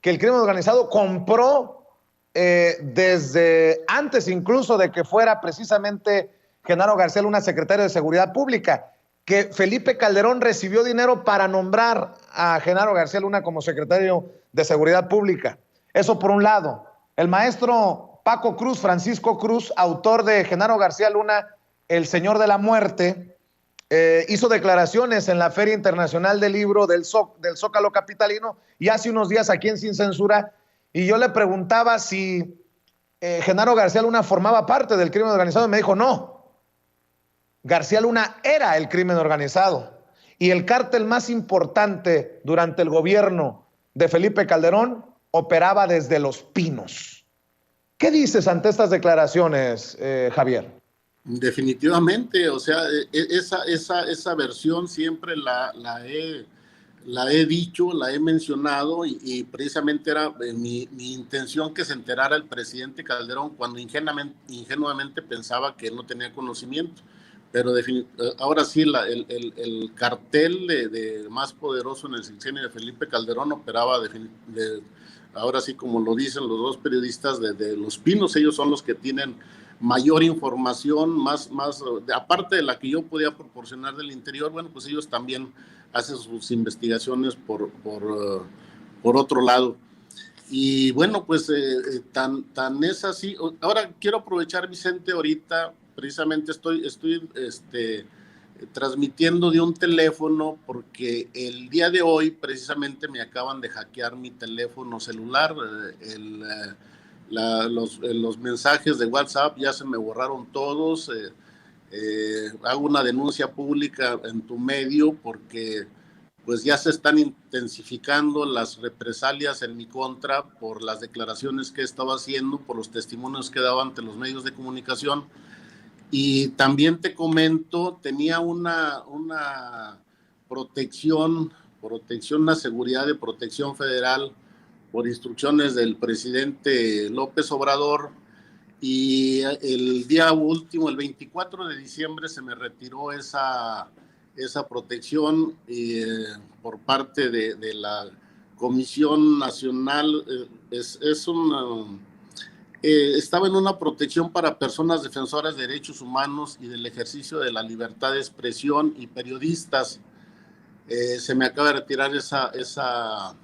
que el crimen organizado compró desde antes incluso de que fuera precisamente Genaro García Luna secretario de Seguridad Pública, que Felipe Calderón recibió dinero para nombrar a Genaro García Luna como secretario de Seguridad Pública. Eso por un lado. El maestro Paco Cruz, Francisco Cruz, autor de Genaro García Luna, el Señor de la Muerte, hizo declaraciones en la Feria Internacional del Libro del Zócalo Capitalino y hace unos días aquí en Sin Censura, y yo le preguntaba si Genaro García Luna formaba parte del crimen organizado, y me dijo no. García Luna era el crimen organizado, y el cártel más importante durante el gobierno de Felipe Calderón operaba desde Los Pinos. ¿Qué dices ante estas declaraciones, Javier? Definitivamente, o sea, esa versión siempre la he dicho, la he mencionado, y precisamente era mi intención que se enterara el presidente Calderón, cuando ingenuamente pensaba que él no tenía conocimiento. Pero ahora sí, el cartel de más poderoso en el sexenio de Felipe Calderón operaba ahora sí, como lo dicen los 2 periodistas, de Los Pinos. Ellos son los que tienen mayor información, más aparte de la que yo podía proporcionar del interior. Bueno, pues ellos también hacen sus investigaciones por otro lado. Y bueno, pues tan es así. Ahora quiero aprovechar, Vicente, ahorita precisamente estoy transmitiendo de un teléfono, porque el día de hoy precisamente me acaban de hackear mi teléfono celular. los mensajes de WhatsApp ya se me borraron todos. Hago una denuncia pública en tu medio porque pues ya se están intensificando las represalias en mi contra por las declaraciones que estaba haciendo, por los testimonios que daba ante los medios de comunicación. Y también te comento, tenía una protección, una seguridad de protección federal por instrucciones del presidente López Obrador, y el día último, el 24 de diciembre, se me retiró esa protección por parte de la Comisión Nacional. Estaba en una protección para personas defensoras de derechos humanos y del ejercicio de la libertad de expresión y periodistas. Se me acaba de retirar esa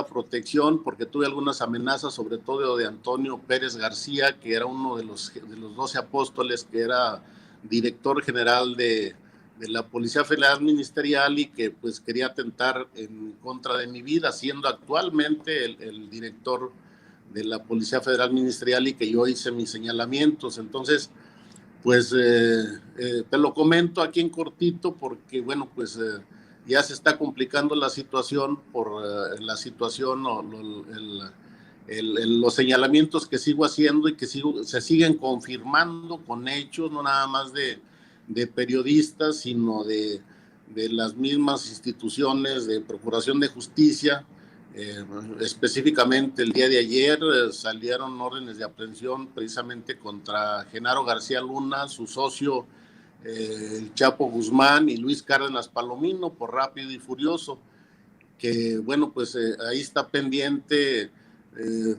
protección porque tuve algunas amenazas, sobre todo de Antonio Pérez García, que era uno de los 12 apóstoles, que era director general de la Policía Federal Ministerial y que pues quería atentar en contra de mi vida, siendo actualmente el director de la Policía Federal Ministerial y que yo hice mis señalamientos. Entonces, pues te lo comento aquí en cortito porque, bueno, pues ya se está complicando la situación por la situación o los señalamientos que sigo haciendo y que se siguen confirmando con hechos, no nada más de periodistas, sino de las mismas instituciones de Procuración de Justicia. Específicamente el día de ayer salieron órdenes de aprehensión precisamente contra Genaro García Luna, su socio el Chapo Guzmán y Luis Cárdenas Palomino por Rápido y Furioso, que bueno, pues ahí está pendiente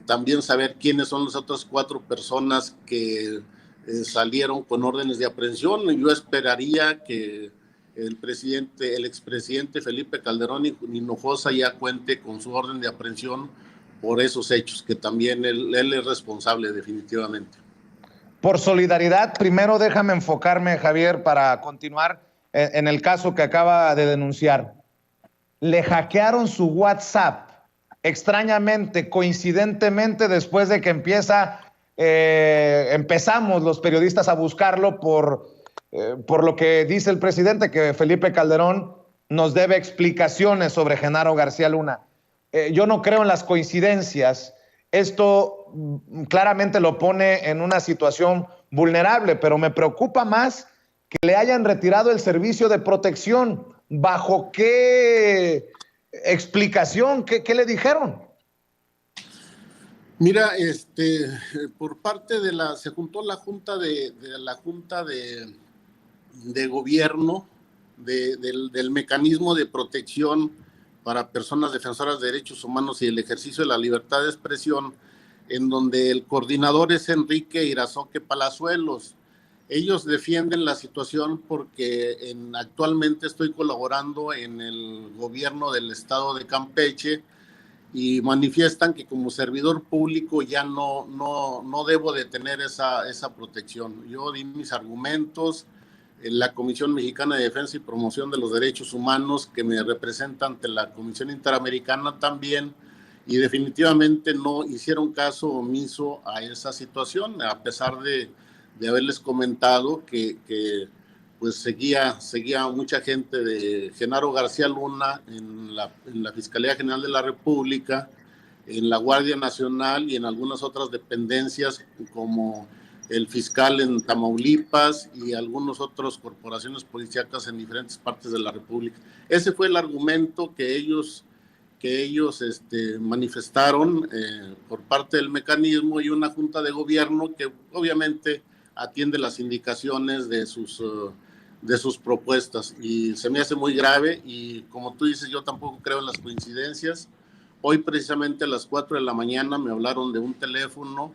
también saber quiénes son las otras 4 personas que salieron con órdenes de aprehensión. Yo esperaría que el expresidente Felipe Calderón Hinojosa ya cuente con su orden de aprehensión por esos hechos, que también él es responsable definitivamente. Por solidaridad, primero déjame enfocarme, Javier, para continuar en el caso que acaba de denunciar. Le hackearon su WhatsApp, extrañamente, coincidentemente, después de que empezamos los periodistas a buscarlo por lo que dice el presidente, que Felipe Calderón nos debe explicaciones sobre Genaro García Luna. Yo no creo en las coincidencias. Esto claramente lo pone en una situación vulnerable, pero me preocupa más que le hayan retirado el servicio de protección. ¿Bajo qué explicación? ¿Qué le dijeron? Mira, por parte se juntó la Junta de Gobierno del mecanismo de protección para personas defensoras de derechos humanos y el ejercicio de la libertad de expresión, en donde el coordinador es Enrique Irazoque Palazuelos. Ellos defienden la situación porque actualmente estoy colaborando en el gobierno del estado de Campeche y manifiestan que como servidor público ya no debo de tener esa protección. Yo di mis argumentos en la Comisión Mexicana de Defensa y Promoción de los Derechos Humanos, que me representa ante la Comisión Interamericana también, y definitivamente no hicieron caso omiso a esa situación, a pesar de haberles comentado que pues seguía mucha gente de Genaro García Luna en la Fiscalía General de la República, en la Guardia Nacional y en algunas otras dependencias como el fiscal en Tamaulipas y algunas otras corporaciones policíacas en diferentes partes de la República. Ese fue el argumento que ellos manifestaron por parte del mecanismo y una junta de gobierno que obviamente atiende las indicaciones de sus propuestas, y se me hace muy grave. Y como tú dices, yo tampoco creo en las coincidencias. Hoy precisamente a las 4 de la mañana me hablaron de un teléfono,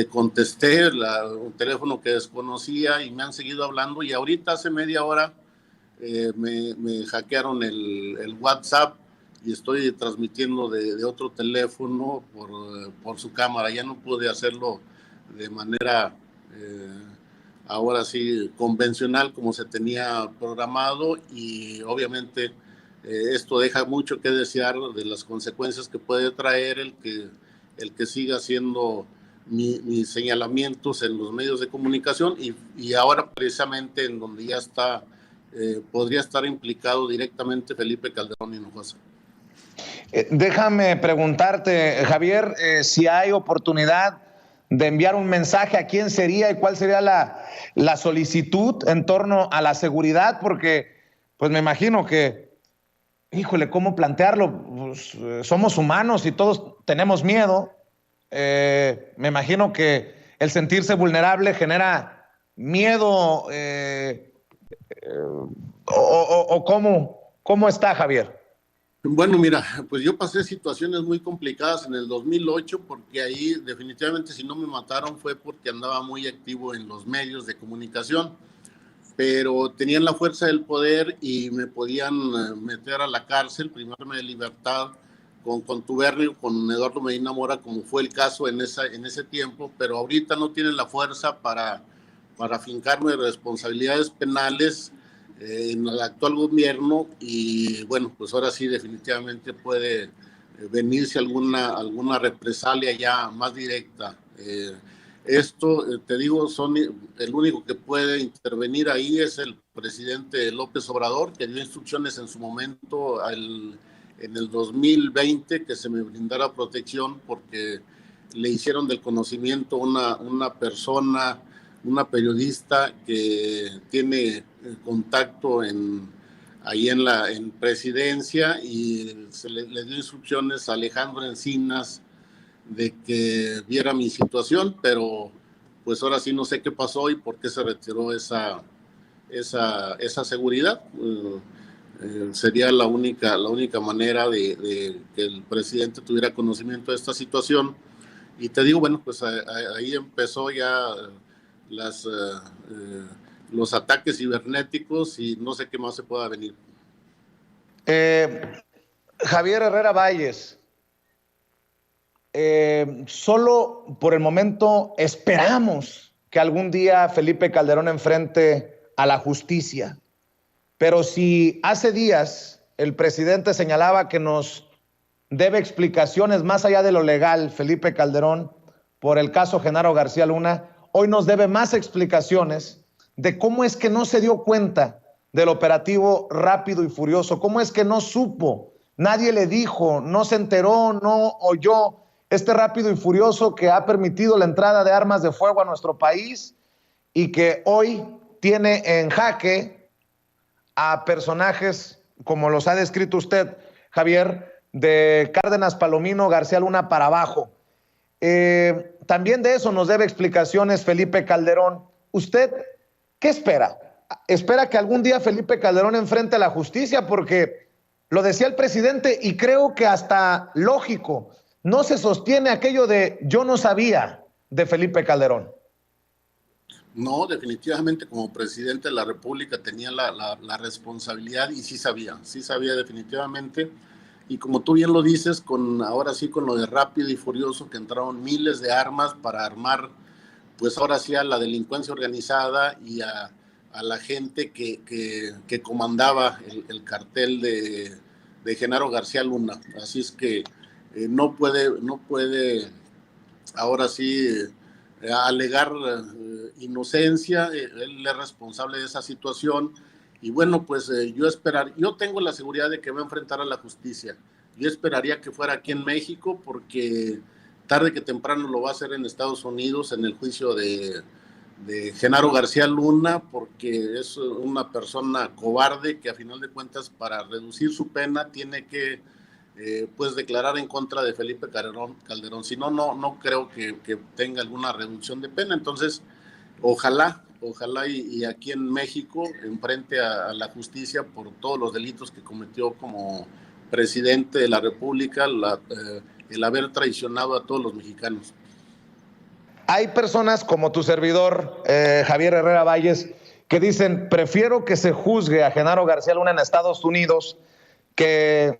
contesté un teléfono que desconocía y me han seguido hablando, y ahorita hace media hora me hackearon el WhatsApp y estoy transmitiendo de otro teléfono por su cámara. Ya no pude hacerlo de manera ahora sí convencional como se tenía programado, y obviamente esto deja mucho que desear de las consecuencias que puede traer el que siga haciendo mis señalamientos en los medios de comunicación y ahora precisamente en donde ya está, podría estar implicado directamente Felipe Calderón Hinojosa. Déjame preguntarte, Javier, si hay oportunidad de enviar un mensaje a quién sería y cuál sería la solicitud en torno a la seguridad, porque pues me imagino que, híjole, ¿cómo plantearlo? Pues, somos humanos y todos tenemos miedo. Me imagino que el sentirse vulnerable genera miedo ¿cómo está, Javier? Bueno, mira, pues yo pasé situaciones muy complicadas en el 2008 porque ahí definitivamente si no me mataron fue porque andaba muy activo en los medios de comunicación, pero tenían la fuerza del poder y me podían meter a la cárcel, privarme de libertad con contubernio con Eduardo Medina Mora, como fue el caso en ese tiempo, pero ahorita no tienen la fuerza para fincarme responsabilidades penales en el actual gobierno y bueno, pues ahora sí definitivamente puede venirse alguna represalia ya más directa. Esto, te digo, el único que puede intervenir ahí es el presidente López Obrador, que dio instrucciones en su momento en el 2020 que se me brindara protección porque le hicieron del conocimiento una persona, una periodista que tiene contacto ahí en presidencia y le dio instrucciones a Alejandro Encinas de que viera mi situación, pero pues ahora sí no sé qué pasó y por qué se retiró esa seguridad. Sería la única manera de que el presidente tuviera conocimiento de esta situación. Y te digo, bueno, pues ahí empezó ya los ataques cibernéticos y no sé qué más se pueda venir. Javier Herrera Valles, solo por el momento esperamos que algún día Felipe Calderón enfrente a la justicia, pero si hace días el presidente señalaba que nos debe explicaciones más allá de lo legal, Felipe Calderón, por el caso Genaro García Luna, hoy nos debe más explicaciones de cómo es que no se dio cuenta del operativo Rápido y Furioso, cómo es que no supo, nadie le dijo, no se enteró, no oyó este Rápido y Furioso que ha permitido la entrada de armas de fuego a nuestro país y que hoy tiene en jaque a personajes como los ha descrito usted, Javier, de Cárdenas Palomino, García Luna para abajo. También de eso nos debe explicaciones Felipe Calderón. ¿Usted qué espera? ¿Espera que algún día Felipe Calderón enfrente a la justicia? Porque lo decía el presidente y creo que hasta lógico, no se sostiene aquello de yo no sabía de Felipe Calderón. No, definitivamente como presidente de la República tenía la responsabilidad y sí sabía definitivamente. Y como tú bien lo dices, ahora sí con lo de Rápido y Furioso, que entraron miles de armas para armar, pues ahora sí a la delincuencia organizada y a la gente que comandaba el cartel de Genaro García Luna. Así es que no puede ahora sí alegar inocencia, él es responsable de esa situación. Y bueno, pues yo tengo la seguridad de que va a enfrentar a la justicia. Yo esperaría que fuera aquí en México porque tarde que temprano lo va a hacer en Estados Unidos en el juicio de Genaro García Luna, porque es una persona cobarde que a final de cuentas para reducir su pena tiene que pues declarar en contra de Felipe Calderón. Si no, no creo que tenga alguna reducción de pena. Entonces, ojalá y aquí en México enfrente a la justicia por todos los delitos que cometió como presidente de la República, el haber traicionado a todos los mexicanos. Hay personas como tu servidor, Javier Herrera Valles, que dicen, prefiero que se juzgue a Genaro García Luna en Estados Unidos que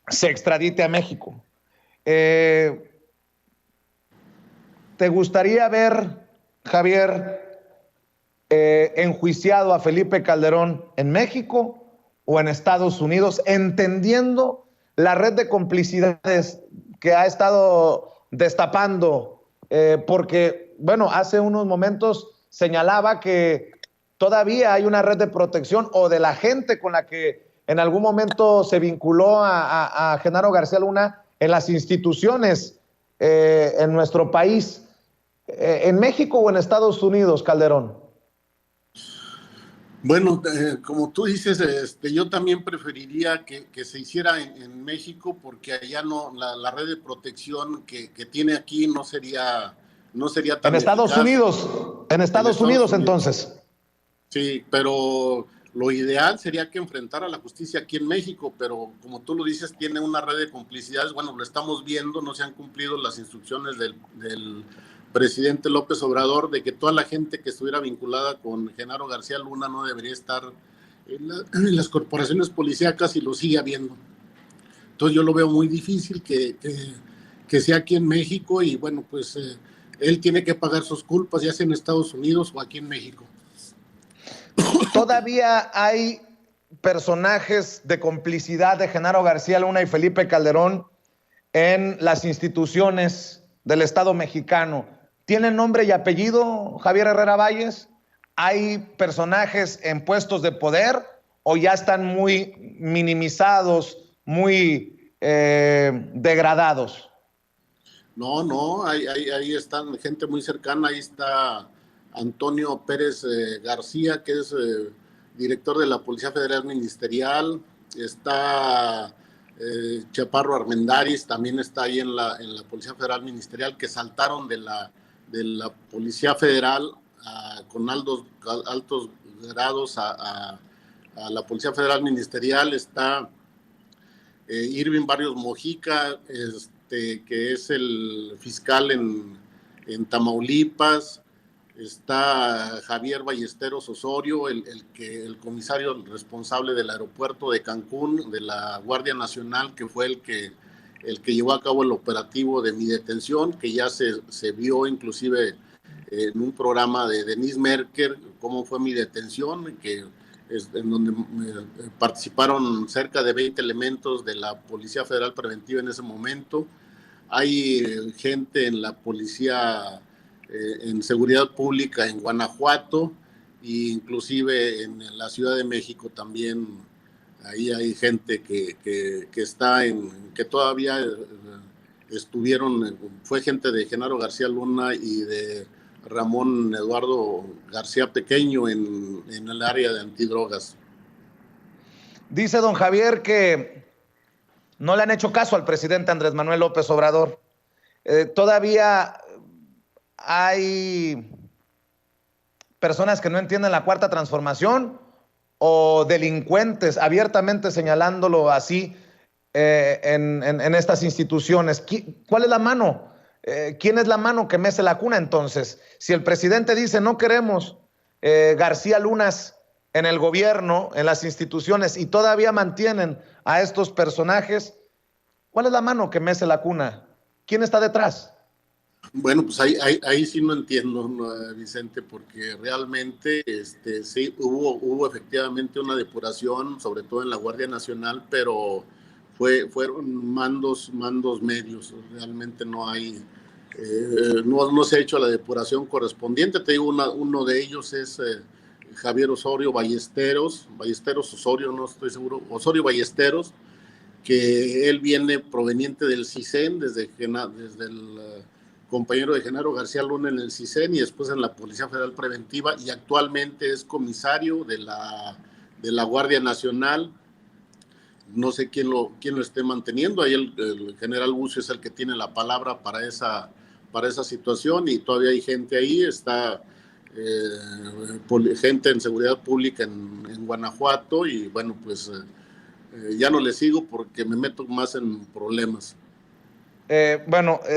se extradite a México. ¿Te gustaría ver, Javier, enjuiciado a Felipe Calderón en México o en Estados Unidos, entendiendo la red de complicidades que ha estado destapando, porque, bueno, hace unos momentos señalaba que todavía hay una red de protección o de la gente con la que en algún momento se vinculó a Genaro García Luna en las instituciones en nuestro país. ¿En México o en Estados Unidos, Calderón? Bueno, como tú dices, yo también preferiría que se hiciera en México, porque allá no, la red de protección que tiene aquí no sería tan En Estados eficaz. Unidos, en Estados Unidos entonces. Sí, pero lo ideal sería que enfrentara la justicia aquí en México, pero como tú lo dices, tiene una red de complicidades. Bueno, lo estamos viendo, no se han cumplido las instrucciones del presidente López Obrador de que toda la gente que estuviera vinculada con Genaro García Luna no debería estar en las corporaciones policíacas, y lo sigue habiendo. Entonces yo lo veo muy difícil que sea aquí en México, y bueno, pues él tiene que pagar sus culpas, ya sea en Estados Unidos o aquí en México. Todavía hay personajes de complicidad de Genaro García Luna y Felipe Calderón en las instituciones del Estado mexicano. ¿Tienen nombre y apellido, Javier Herrera Valles? ¿Hay personajes en puestos de poder o ya están muy minimizados, muy degradados? No, ahí están gente muy cercana. Ahí está Antonio Pérez García, que es director de la Policía Federal Ministerial. Está Chaparro Armendáriz, también está ahí en la Policía Federal Ministerial, que saltaron de la Policía Federal con altos grados a la Policía Federal Ministerial. Está Irving Barrios Mojica, que es el fiscal en Tamaulipas. Está Javier Ballesteros Osorio, el comisario responsable del aeropuerto de Cancún, de la Guardia Nacional, que fue el que llevó a cabo el operativo de mi detención, que ya se vio inclusive en un programa de Denise Merker, cómo fue mi detención, en donde participaron cerca de 20 elementos de la Policía Federal Preventiva en ese momento. Hay gente en la policía, en seguridad pública en Guanajuato, e inclusive en la Ciudad de México también. Ahí hay gente que está que todavía estuvieron, fue gente de Genaro García Luna y de Ramón Eduardo García Pequeño en el área de antidrogas. Dice don Javier que no le han hecho caso al presidente Andrés Manuel López Obrador. Todavía hay personas que no entienden la cuarta transformación o delincuentes abiertamente señalándolo así en estas instituciones. ¿Cuál es la mano? ¿Quién es la mano que mece la cuna entonces? Si el presidente dice no queremos García Lunas en el gobierno, en las instituciones, y todavía mantienen a estos personajes, ¿cuál es la mano que mece la cuna? ¿Quién está detrás? Bueno, pues ahí sí no entiendo, ¿no, Vicente? Porque realmente sí hubo efectivamente una depuración, sobre todo en la Guardia Nacional, pero fueron mandos medios. Realmente no hay, no se ha hecho la depuración correspondiente. Te digo, uno de ellos es Javier Osorio Ballesteros Osorio, no estoy seguro, Osorio Ballesteros, que él viene proveniente del CISEN, desde el compañero de Genaro García Luna en el CISEN y después en la Policía Federal Preventiva, y actualmente es comisario de la Guardia Nacional. No sé quién lo esté manteniendo. Ahí el general Bucio es el que tiene la palabra para esa situación, y todavía hay gente ahí. Está gente en seguridad pública en Guanajuato, y bueno, pues ya no le sigo porque me meto más en problemas.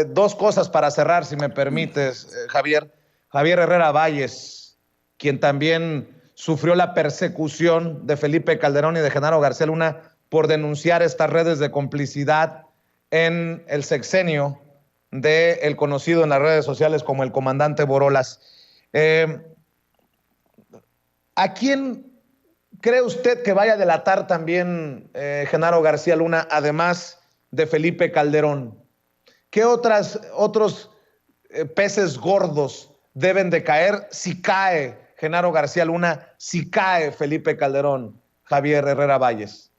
Dos cosas para cerrar, si me permites, Javier. Javier Herrera Valles, quien también sufrió la persecución de Felipe Calderón y de Genaro García Luna por denunciar estas redes de complicidad en el sexenio del conocido en las redes sociales como el comandante Borolas. ¿A quién ¿Cree usted que vaya a delatar también Genaro García Luna, además de Felipe Calderón? ¿Qué otros peces gordos deben de caer si cae Genaro García Luna, si cae Felipe Calderón, Javier Herrera Valles?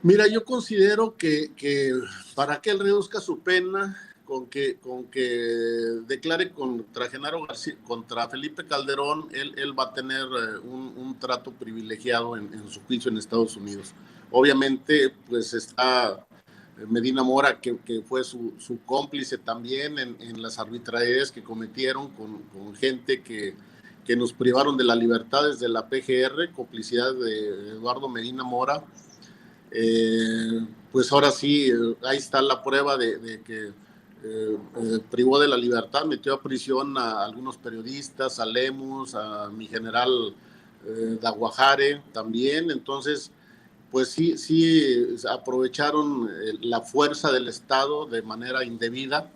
Mira, yo considero que para que él reduzca su pena, con que declare contra Genaro García, contra Felipe Calderón, él va a tener un trato privilegiado en su juicio en Estados Unidos. Obviamente, pues está Medina Mora, que fue su cómplice también en las arbitrariedades que cometieron con gente que nos privaron de la libertad desde la PGR, complicidad de Eduardo Medina Mora. Pues ahora sí, ahí está la prueba de que privó de la libertad, metió a prisión a algunos periodistas, a Lemus, a mi general Daguajare también. Entonces, pues sí aprovecharon la fuerza del Estado de manera indebida,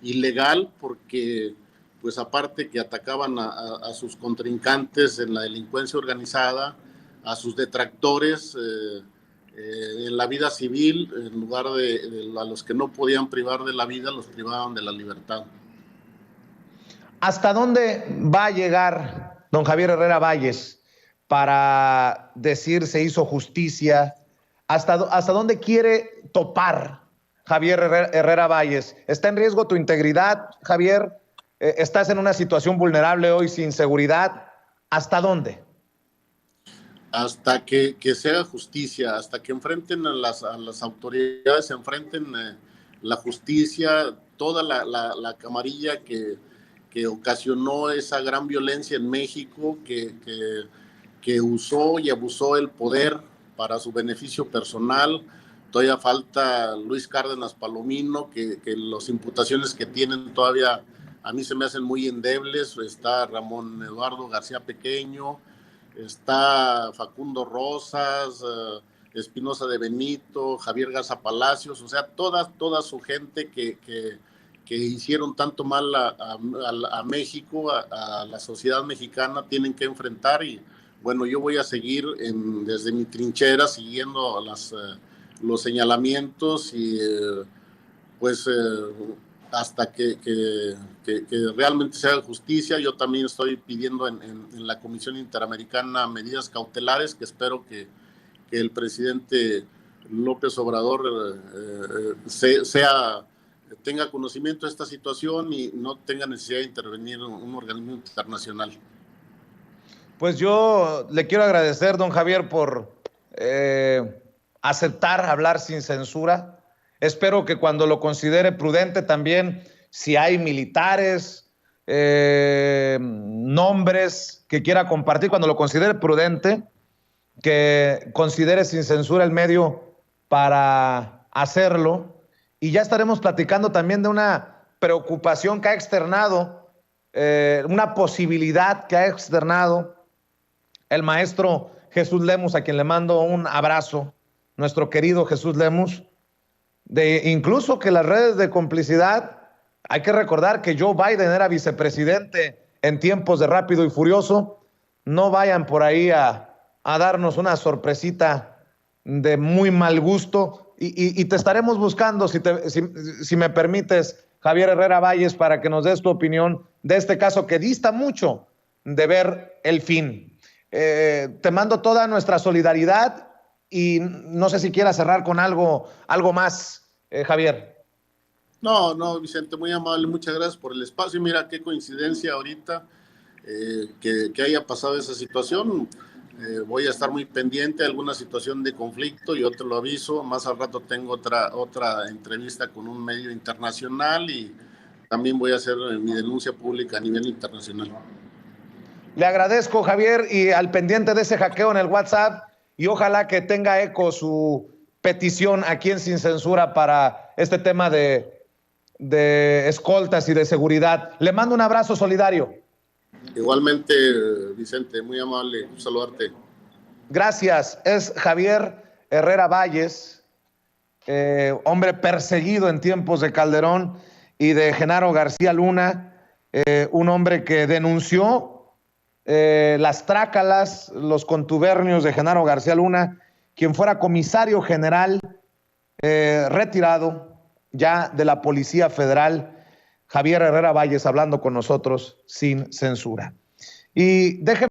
ilegal, porque pues aparte que atacaban a sus contrincantes en la delincuencia organizada, a sus detractores en la vida civil, en lugar de a los que no podían privar de la vida, los privaban de la libertad. ¿Hasta dónde va a llegar don Javier Herrera Valles para decir se hizo justicia? ¿Hasta dónde quiere topar Javier Herrera Valles? ¿Está en riesgo tu integridad, Javier? ¿Estás en una situación vulnerable hoy sin seguridad? ¿Hasta dónde? Hasta que se haga justicia, hasta que enfrenten a las autoridades, se enfrenten la justicia, toda la camarilla que ocasionó esa gran violencia en México, que usó y abusó el poder para su beneficio personal. Todavía falta Luis Cárdenas Palomino, que las imputaciones que tienen todavía a mí se me hacen muy endebles. Está Ramón Eduardo García Pequeño, está Facundo Rosas, Espinosa de Benito, Javier Garza Palacios, o sea, toda su gente que hicieron tanto mal a México, a la sociedad mexicana, tienen que enfrentar. Y bueno, yo voy a seguir desde mi trinchera siguiendo los señalamientos y pues hasta que realmente se haga justicia. Yo también estoy pidiendo en la Comisión Interamericana medidas cautelares que espero que el presidente López Obrador tenga conocimiento de esta situación y no tenga necesidad de intervenir un organismo internacional. Pues yo le quiero agradecer, don Javier, por aceptar hablar sin censura. Espero que cuando lo considere prudente también, si hay militares, nombres que quiera compartir, cuando lo considere prudente, que considere sin censura el medio para hacerlo. Y ya estaremos platicando también de una preocupación que ha externado, una posibilidad que ha externado el maestro Jesús Lemus, a quien le mando un abrazo, nuestro querido Jesús Lemus, de incluso que las redes de complicidad, hay que recordar que Joe Biden era vicepresidente en tiempos de Rápido y Furioso, no vayan por ahí a darnos una sorpresita de muy mal gusto, y te estaremos buscando, si me permites, Javier Herrera Valles, para que nos des tu opinión de este caso que dista mucho de ver el fin. Te mando toda nuestra solidaridad y no sé si quieras cerrar con algo más, Javier. No, Vicente, muy amable, muchas gracias por el espacio. Mira qué coincidencia ahorita que haya pasado esa situación. Voy a estar muy pendiente de alguna situación de conflicto, yo te lo aviso. Más al rato tengo otra entrevista con un medio internacional y también voy a hacer mi denuncia pública a nivel internacional. Le agradezco, Javier, y al pendiente de ese hackeo en el WhatsApp, y ojalá que tenga eco su petición aquí en Sin Censura para este tema de escoltas y de seguridad. Le mando un abrazo solidario. Igualmente, Vicente, muy amable saludarte. Gracias. Es Javier Herrera Valles, hombre perseguido en tiempos de Calderón y de Genaro García Luna, un hombre que denunció las trácalas, los contubernios de Genaro García Luna, quien fuera comisario general retirado ya de la Policía Federal, Javier Herrera Valles, hablando con nosotros sin censura. Y déjenme,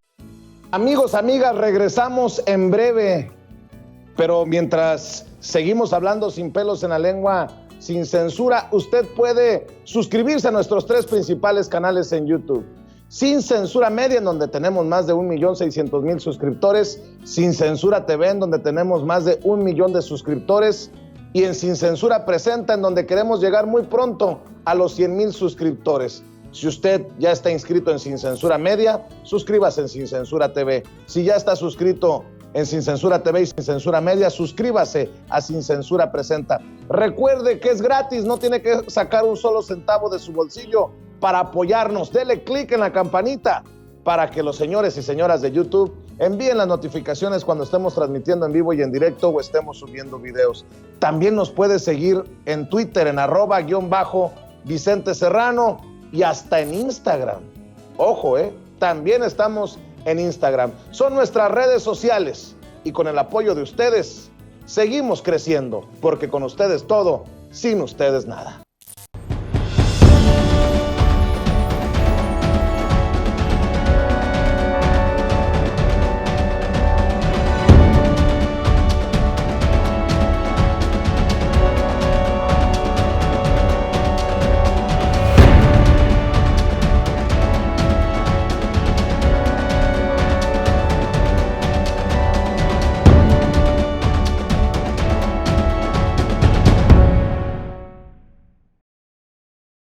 amigos, amigas, regresamos en breve, pero mientras seguimos hablando sin pelos en la lengua, sin censura, usted puede suscribirse a nuestros 3 principales canales en YouTube. Sin Censura Media, en donde tenemos más de 1.600.000 suscriptores, Sin Censura TV, en donde tenemos más de 1 millón de suscriptores, y en Sin Censura Presenta, en donde queremos llegar muy pronto a los 100,000 suscriptores. Si usted ya está inscrito en Sin Censura Media, suscríbase en Sin Censura TV. Si ya está suscrito en Sin Censura TV y Sin Censura Media, suscríbase a Sin Censura Presenta. Recuerde que es gratis, no tiene que sacar un solo centavo de su bolsillo para apoyarnos. Dele clic en la campanita para que los señores y señoras de YouTube envíen las notificaciones cuando estemos transmitiendo en vivo y en directo o estemos subiendo videos. También nos puede seguir en Twitter en @Vicente Serrano y hasta en Instagram. Ojo, también estamos en Instagram. Son nuestras redes sociales y con el apoyo de ustedes seguimos creciendo, porque con ustedes todo, sin ustedes nada.